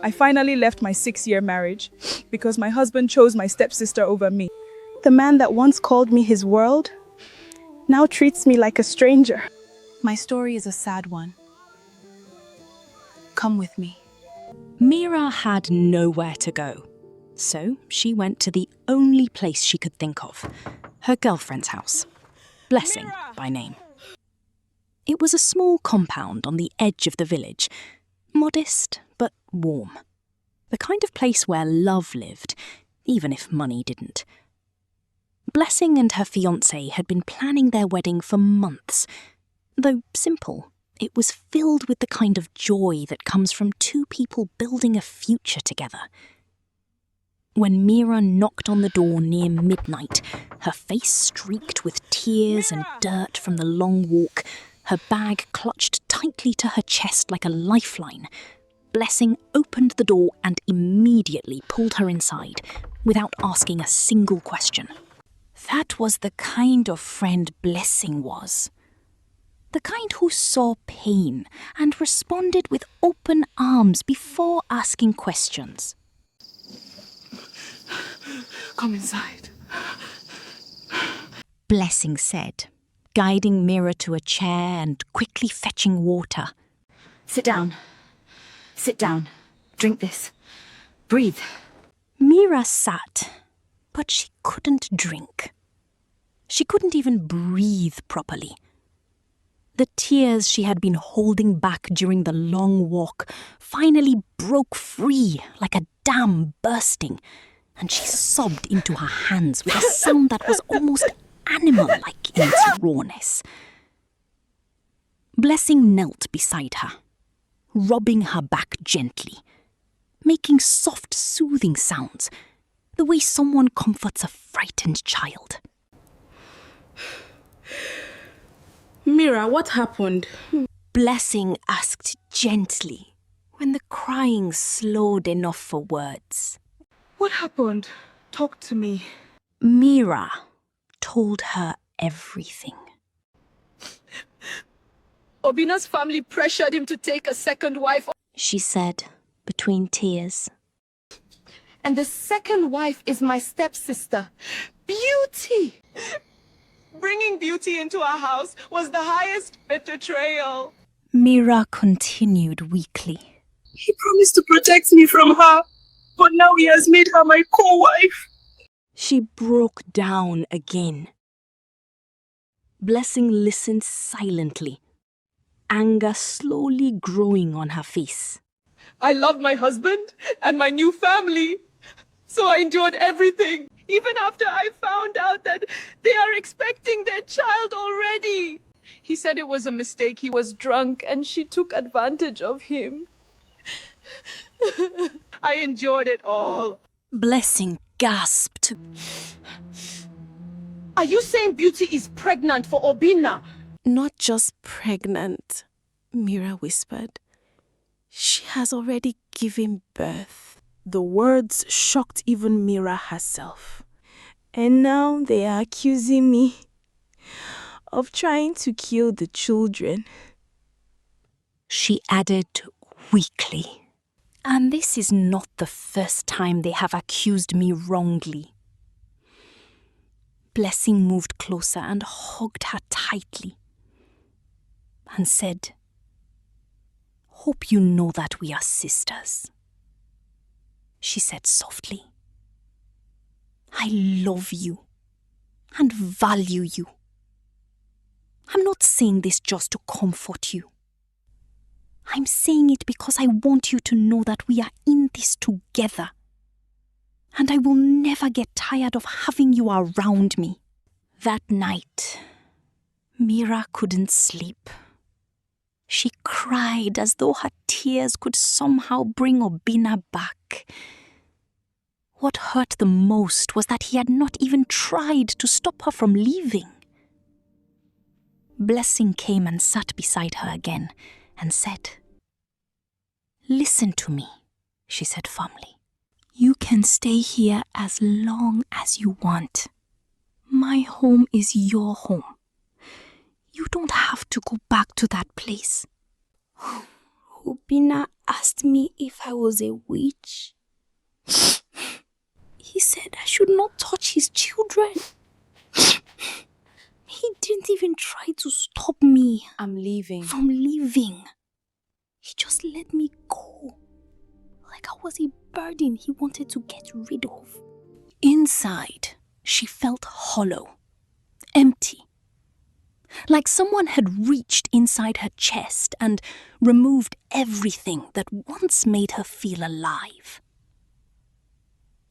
I finally left my 6-year marriage because my husband chose my stepsister over me. The man that once called me his world now treats me like a stranger. My story is a sad one. Come with me. Mira had nowhere to go, so she went to the only place she could think of, her girlfriend's house, Blessing by name. It was a small compound on the edge of the village, modest but warm. The kind of place where love lived, even if money didn't. Blessing and her fiancé had been planning their wedding for months. Though simple, it was filled with the kind of joy that comes from two people building a future together. When Mira knocked on the door near midnight, her face streaked with tears and dirt from the long walk, her bag clutched tightly to her chest like a lifeline, Blessing opened the door and immediately pulled her inside, without asking a single question. That was the kind of friend Blessing was. The kind who saw pain and responded with open arms before asking questions. Come inside, Blessing said, guiding Mira to a chair and quickly fetching water. Sit down. Sit down. Drink this. Breathe. Mira sat, but she couldn't drink. She couldn't even breathe properly. The tears she had been holding back during the long walk finally broke free like a dam bursting, and she sobbed into her hands with a sound that was almost animal-like in its rawness. Blessing knelt beside her, rubbing her back gently, making soft, soothing sounds, the way someone comforts a frightened child. Mira, what happened? Blessing asked gently when the crying slowed enough for words. What happened? Talk to me. Mira told her everything. Obina's family pressured him to take a second wife. She said, between tears. And the second wife is my stepsister, Beauty. Bringing Beauty into our house was the highest betrayal. Mira continued weakly. He promised to protect me from her, but now he has made her my co-wife. She broke down again. Blessing listened silently, anger slowly growing on her face. I love my husband and my new family, so I endured everything, even after I found out that they are expecting their child already. He said it was a mistake. He was drunk and she took advantage of him. I endured it all. Blessing gasped. Are you saying Beauty is pregnant for Obina? Not just pregnant, Mira whispered. She has already given birth. The words shocked even Mira herself. And now they are accusing me of trying to kill the children. She added weakly. And this is not the first time they have accused me wrongly. Blessing moved closer and hugged her tightly and said, "Hope you know that we are sisters." She said softly, "I love you and value you. I'm not saying this just to comfort you. I'm saying it because I want you to know that we are in this together. And I will never get tired of having you around me." That night, Mira couldn't sleep. She cried as though her tears could somehow bring Obina back. What hurt the most was that he had not even tried to stop her from leaving. Blessing came and sat beside her again and said, "Listen to me," she said firmly. "You can stay here as long as you want. My home is your home. You don't have to go back to that place." Obina asked me if I was a witch. He said I should not touch his children. He didn't even try to stop me I'm leaving. from leaving. He just let me go. Like I was a burden he wanted to get rid of. Inside, she felt hollow, empty. Like someone had reached inside her chest and removed everything that once made her feel alive.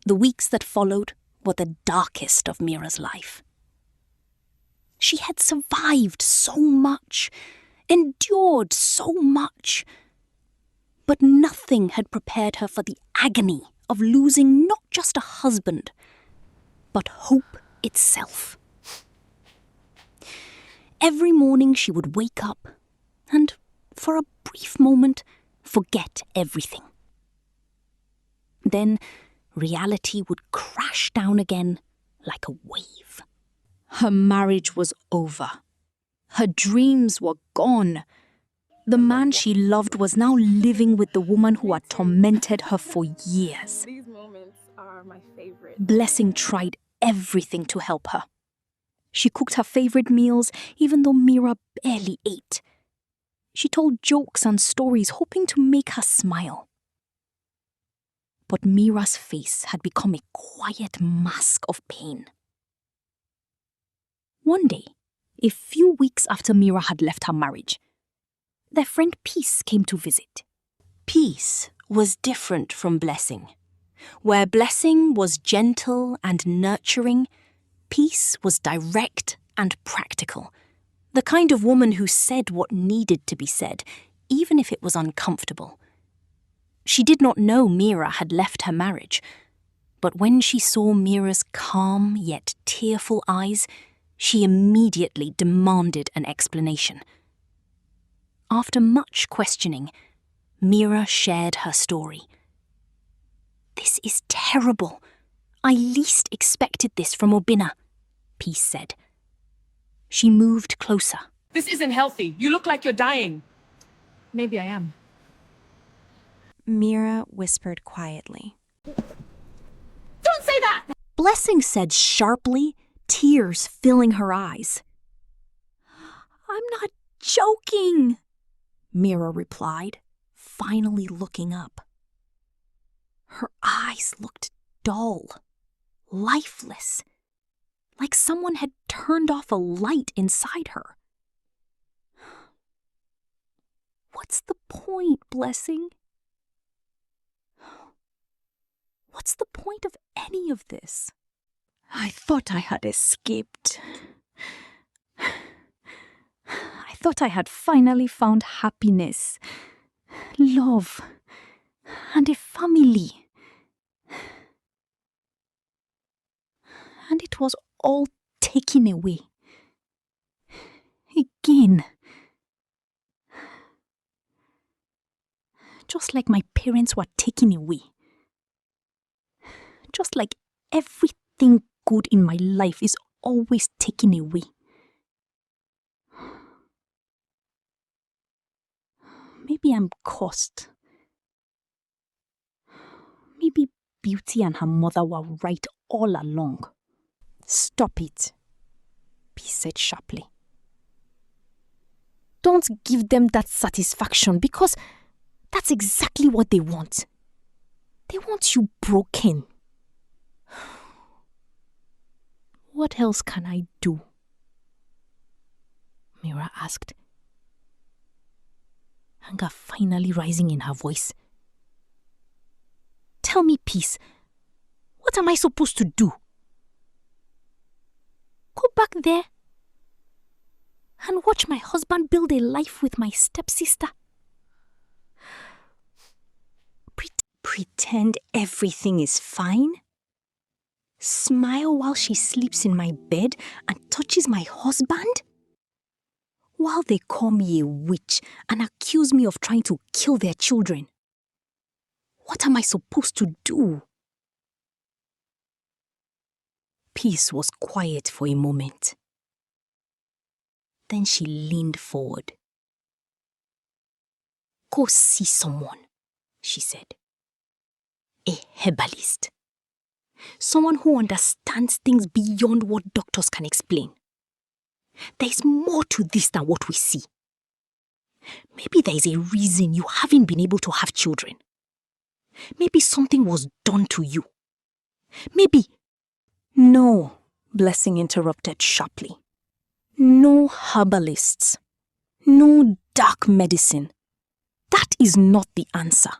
The weeks that followed were the darkest of Mira's life. She had survived so much, endured so much, but nothing had prepared her for the agony of losing not just a husband, but hope itself. Every morning she would wake up and, for a brief moment, forget everything. Then reality would crash down again like a wave. Her marriage was over. Her dreams were gone. The man she loved was now living with the woman who had tormented her for years. These moments are my favorite. Blessing tried everything to help her. She cooked her favorite meals, even though Mira barely ate. She told jokes and stories, hoping to make her smile. But Mira's face had become a quiet mask of pain. One day, a few weeks after Mira had left her marriage, their friend Peace came to visit. Peace was different from Blessing. Where Blessing was gentle and nurturing, Peace was direct and practical. The kind of woman who said what needed to be said, even if it was uncomfortable. She did not know Mira had left her marriage, but when she saw Mira's calm yet tearful eyes, she immediately demanded an explanation. After much questioning, Mira shared her story. "This is terrible. I least expected this from Obina," Peace said. She moved closer. This isn't healthy. You look like you're dying. Maybe I am. Mira whispered quietly. Don't say that! Blessing said sharply, tears filling her eyes. "I'm not joking," Mira replied, finally looking up. Her eyes looked dull, lifeless, like someone had turned off a light inside her. "What's the point, Blessing? What's the point of any of this? I thought I had escaped. I thought I had finally found happiness, love, and a family. And it was all taken away. Again. Just like my parents were taken away. Just like everything good in my life is always taken away. Maybe I'm cursed. Maybe Beauty and her mother were right all along." "Stop it," Peace said sharply. "Don't give them that satisfaction, because that's exactly what they want. They want you broken. What else can I do?" Mira asked, anger finally rising in her voice. "Tell me, Peace, what am I supposed to do? Go back there and watch my husband build a life with my stepsister? Pretend everything is fine? Smile while she sleeps in my bed and touches my husband? While they call me a witch and accuse me of trying to kill their children? What am I supposed to do?" Peace was quiet for a moment. Then she leaned forward. Go see someone, she said. A herbalist. Someone who understands things beyond what doctors can explain. There's more to this than what we see. Maybe there's a reason you haven't been able to have children. Maybe something was done to you. Maybe... No, Blessing interrupted sharply. No herbalists. No dark medicine. That is not the answer.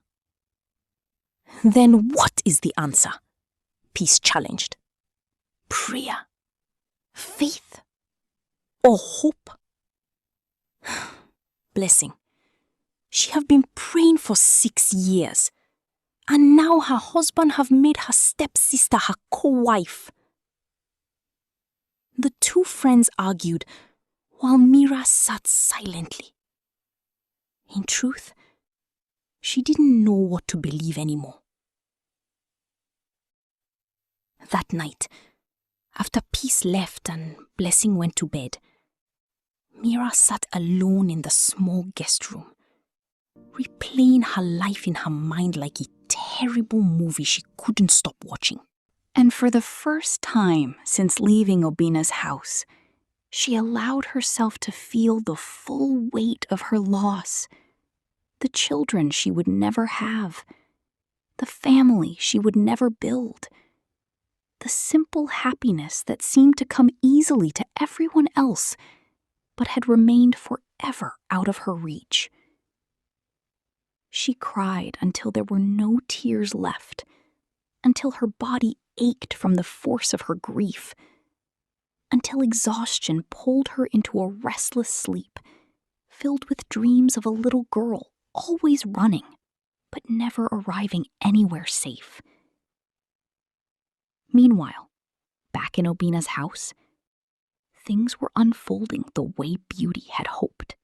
Then what is the answer? Peace challenged. Prayer. Faith. Or hope? Blessing. She have been praying for 6 years. And now her husband have made her stepsister her co-wife. The two friends argued while Mira sat silently. In truth, she didn't know what to believe anymore. That night, after Peace left and Blessing went to bed, Mira sat alone in the small guest room, replaying her life in her mind like a terrible movie she couldn't stop watching. And for the first time since leaving Obina's house, she allowed herself to feel the full weight of her loss. The children she would never have. The family she would never build. The simple happiness that seemed to come easily to everyone else, but had remained forever out of her reach. She cried until there were no tears left, until her body ached from the force of her grief, until exhaustion pulled her into a restless sleep, filled with dreams of a little girl always running, but never arriving anywhere safe. Meanwhile, back in Obina's house, things were unfolding the way Beauty had hoped.